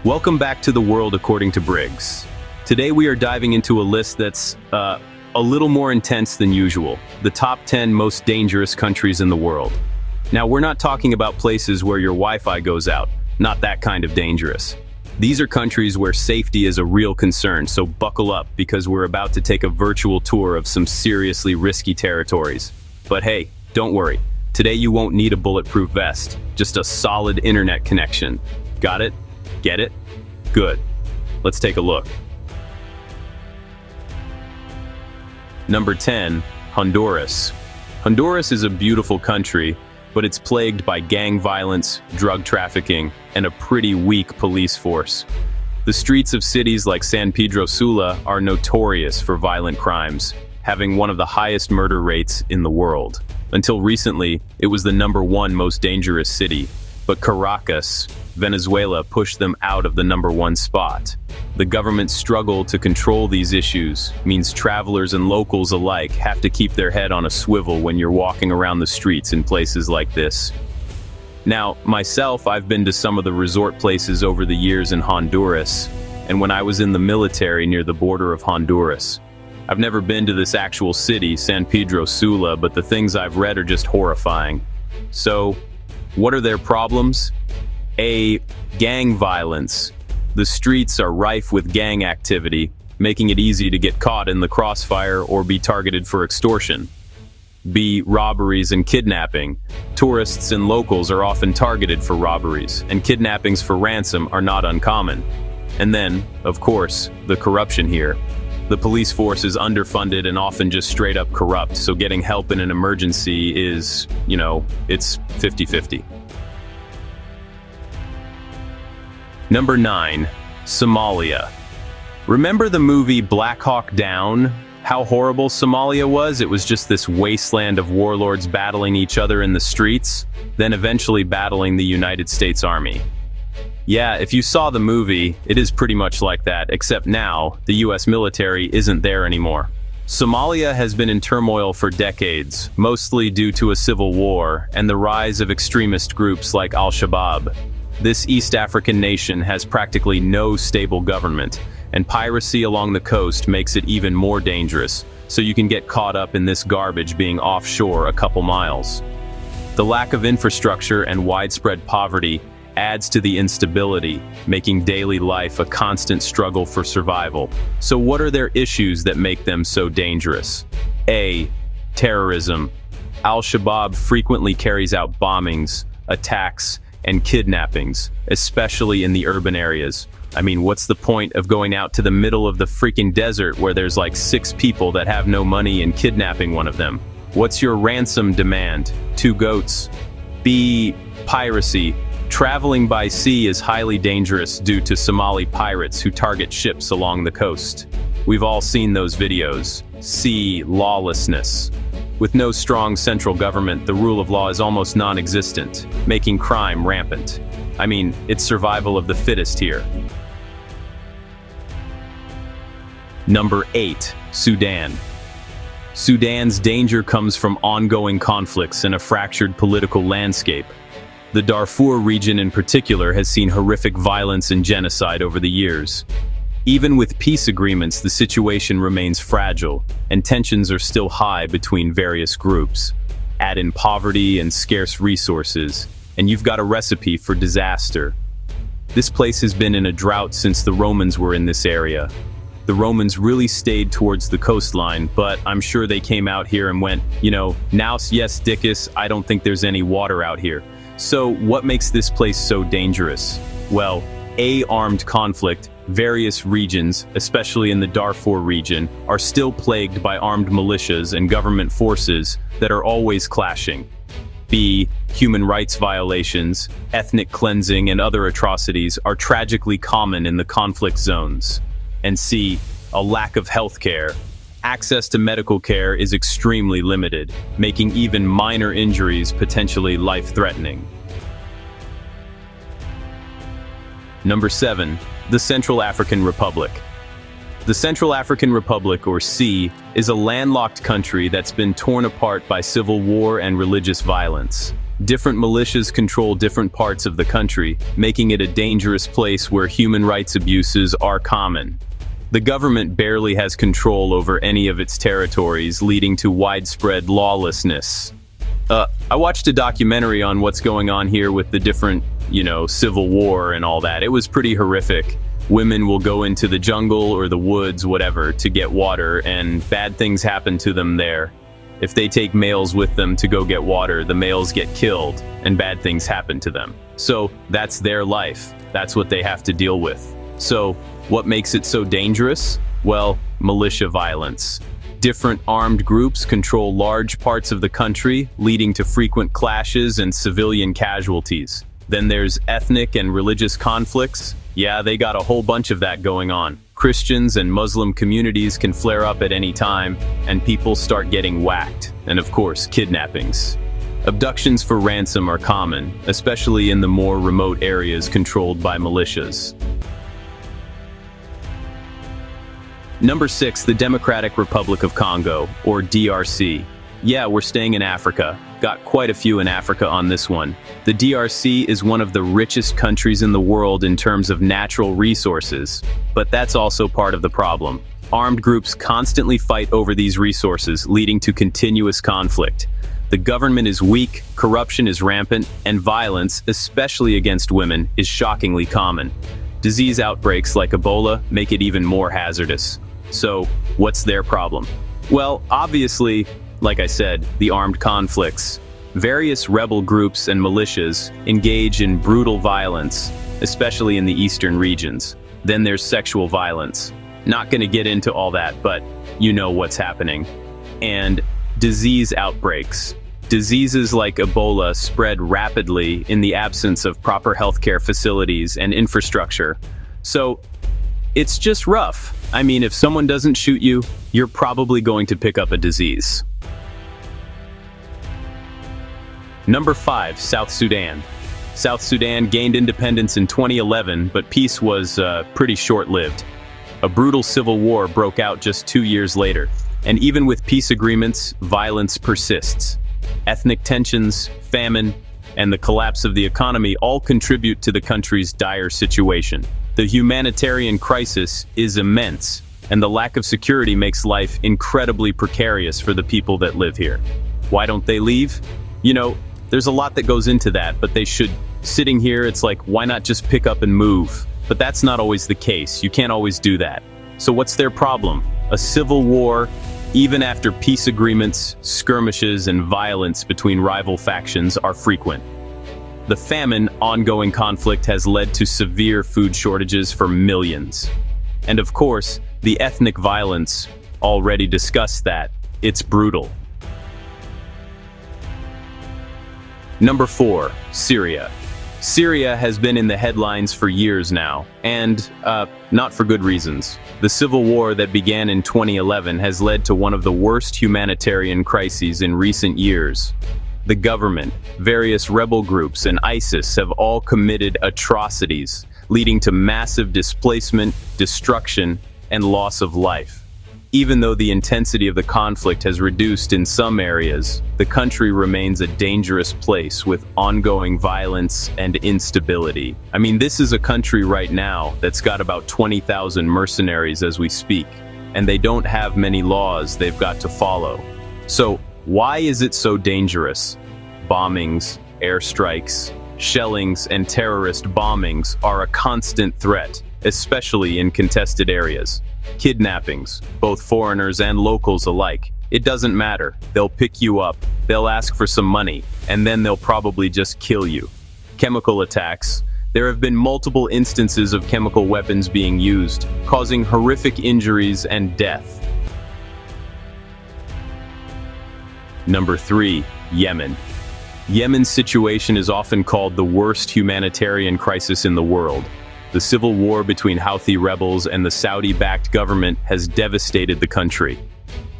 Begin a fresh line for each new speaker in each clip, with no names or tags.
Welcome back to The World According to Briggs. Today we are diving into a list that's a little more intense than usual. The top 10 most dangerous countries in the world. Now, we're not talking about places where your Wi-Fi goes out. Not that kind of dangerous. These are countries where safety is a real concern, so buckle up because we're about to take a virtual tour of some seriously risky territories. But hey, don't worry. Today you won't need a bulletproof vest, just a solid internet connection. Got it? Get it? Good. Let's take a look. Number 10, Honduras. Honduras is a beautiful country, but it's plagued by gang violence, drug trafficking, and a pretty weak police force. The streets of cities like San Pedro Sula are notorious for violent crimes, having one of the highest murder rates in the world. Until recently, it was the #1 most dangerous city, but Caracas, Venezuela pushed them out of the #1 spot. The government's struggle to control these issues means travelers and locals alike have to keep their head on a swivel when you're walking around the streets in places like this. Now, myself, I've been to some of the resort places over the years in Honduras, and when I was in the military near the border of Honduras. I've never been to this actual city, San Pedro Sula, but the things I've read are just horrifying. So, what are their problems? A. Gang violence. The streets are rife with gang activity, making it easy to get caught in the crossfire or be targeted for extortion. B. Robberies and kidnapping. Tourists and locals are often targeted for robberies, and kidnappings for ransom are not uncommon. And then, of course, the corruption here. The police force is underfunded and often just straight up corrupt, so getting help in an emergency is, it's 50-50. Number 9, Somalia. Remember the movie Black Hawk Down? How horrible Somalia was? It was just this wasteland of warlords battling each other in the streets, then eventually battling the United States Army. Yeah, if you saw the movie, it is pretty much like that, except now, the US military isn't there anymore. Somalia has been in turmoil for decades, mostly due to a civil war and the rise of extremist groups like Al-Shabaab. This East African nation has practically no stable government, and piracy along the coast makes it even more dangerous, so you can get caught up in this garbage being offshore a couple miles. The lack of infrastructure and widespread poverty adds to the instability, making daily life a constant struggle for survival. So what are their issues that make them so dangerous? A. Terrorism. Al-Shabaab frequently carries out bombings, attacks, and kidnappings, especially in the urban areas. I mean, what's the point of going out to the middle of the freaking desert where there's like 6 people that have no money and kidnapping one of them? What's your ransom demand? 2 goats. B. Piracy. Traveling by sea is highly dangerous due to Somali pirates who target ships along the coast. We've all seen those videos. C. Lawlessness. With no strong central government, the rule of law is almost non-existent, making crime rampant. I mean, it's survival of the fittest here. Number 8, Sudan. Sudan's danger comes from ongoing conflicts and a fractured political landscape. The Darfur region in particular has seen horrific violence and genocide over the years. Even with peace agreements, the situation remains fragile, and tensions are still high between various groups. Add in poverty and scarce resources, and you've got a recipe for disaster. This place has been in a drought since the Romans were in this area. The Romans really stayed towards the coastline, but I'm sure they came out here and went, "Naus yes dickus, I don't think there's any water out here." So what makes this place so dangerous? Well, A. Armed conflict. Various regions, especially in the Darfur region, are still plagued by armed militias and government forces that are always clashing. B. Human rights violations, ethnic cleansing, and other atrocities are tragically common in the conflict zones. And C. A lack of health care. Access to medical care is extremely limited, making even minor injuries potentially life-threatening. Number 7, the Central African Republic. The Central African Republic, or C, is a landlocked country that's been torn apart by civil war and religious violence. Different militias control different parts of the country, making it a dangerous place where human rights abuses are common. The government barely has control over any of its territories, leading to widespread lawlessness. I watched a documentary on what's going on here with the different, civil war and all that. It was pretty horrific. Women will go into the jungle or the woods, whatever, to get water, and bad things happen to them there. If they take males with them to go get water, the males get killed, and bad things happen to them. So that's their life. That's what they have to deal with. So what makes it so dangerous? Well, militia violence. Different armed groups control large parts of the country, leading to frequent clashes and civilian casualties. Then there's ethnic and religious conflicts. Yeah, they got a whole bunch of that going on. Christians and Muslim communities can flare up at any time, and people start getting whacked. And of course, kidnappings. Abductions for ransom are common, especially in the more remote areas controlled by militias. Number 6, the Democratic Republic of Congo, or DRC. Yeah, we're staying in Africa. Got quite a few in Africa on this one. The DRC is one of the richest countries in the world in terms of natural resources, but that's also part of the problem. Armed groups constantly fight over these resources, leading to continuous conflict. The government is weak, corruption is rampant, and violence, especially against women, is shockingly common. Disease outbreaks like Ebola make it even more hazardous. So, what's their problem? Well, obviously, like I said, the armed conflicts. Various rebel groups and militias engage in brutal violence, especially in the eastern regions. Then there's sexual violence. Not gonna get into all that, but you know what's happening. And disease outbreaks. Diseases like Ebola spread rapidly in the absence of proper healthcare facilities and infrastructure. So, it's just rough. I mean, if someone doesn't shoot you, you're probably going to pick up a disease. Number 5, South Sudan. South Sudan gained independence in 2011, but peace was pretty short-lived. A brutal civil war broke out just 2 years later, and even with peace agreements, violence persists. Ethnic tensions, famine, and the collapse of the economy all contribute to the country's dire situation. The humanitarian crisis is immense, and the lack of security makes life incredibly precarious for the people that live here. Why don't they leave? There's a lot that goes into that, but they should. Sitting here, it's like, why not just pick up and move? But that's not always the case. You can't always do that. So what's their problem? A civil war, even after peace agreements, skirmishes, and violence between rival factions are frequent. The famine, ongoing conflict has led to severe food shortages for millions. And of course, the ethnic violence, already discussed that. It's brutal. Number 4, Syria. Syria has been in the headlines for years now, and not for good reasons. The civil war that began in 2011 has led to one of the worst humanitarian crises in recent years. The government, various rebel groups, and ISIS have all committed atrocities, leading to massive displacement, destruction, and loss of life. Even though the intensity of the conflict has reduced in some areas, the country remains a dangerous place with ongoing violence and instability. I mean, this is a country right now that's got about 20,000 mercenaries as we speak, and they don't have many laws they've got to follow. So, why is it so dangerous? Bombings, airstrikes, shellings, and terrorist bombings are a constant threat, especially in contested areas. Kidnappings, both foreigners and locals alike. It doesn't matter. They'll pick you up, they'll ask for some money, and then they'll probably just kill you. Chemical attacks. There have been multiple instances of chemical weapons being used, causing horrific injuries and death. Number 3, Yemen. Yemen's situation is often called the worst humanitarian crisis in the world. The civil war between Houthi rebels and the Saudi-backed government has devastated the country.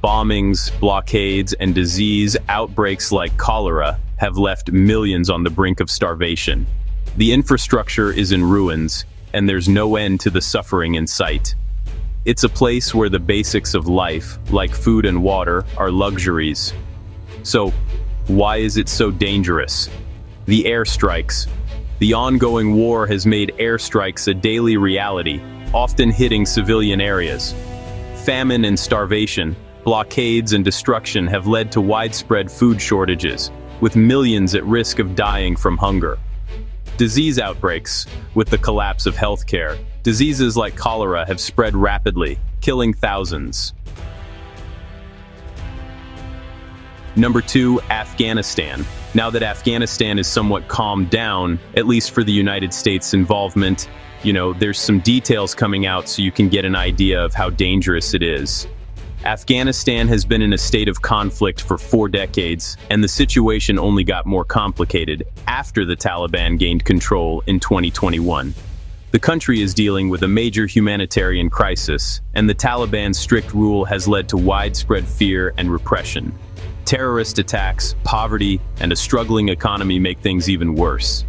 Bombings, blockades, and disease outbreaks like cholera have left millions on the brink of starvation. The infrastructure is in ruins, and there's no end to the suffering in sight. It's a place where the basics of life, like food and water, are luxuries. So, why is it so dangerous? The airstrikes. The ongoing war has made airstrikes a daily reality, often hitting civilian areas. Famine and starvation, blockades and destruction have led to widespread food shortages, with millions at risk of dying from hunger. Disease outbreaks. With the collapse of healthcare, diseases like cholera have spread rapidly, killing thousands. Number 2, Afghanistan. Now that Afghanistan is somewhat calmed down, at least for the United States' involvement, there's some details coming out so you can get an idea of how dangerous it is. Afghanistan has been in a state of conflict for 4 decades, and the situation only got more complicated after the Taliban gained control in 2021. The country is dealing with a major humanitarian crisis, and the Taliban's strict rule has led to widespread fear and repression. Terrorist attacks, poverty, and a struggling economy make things even worse.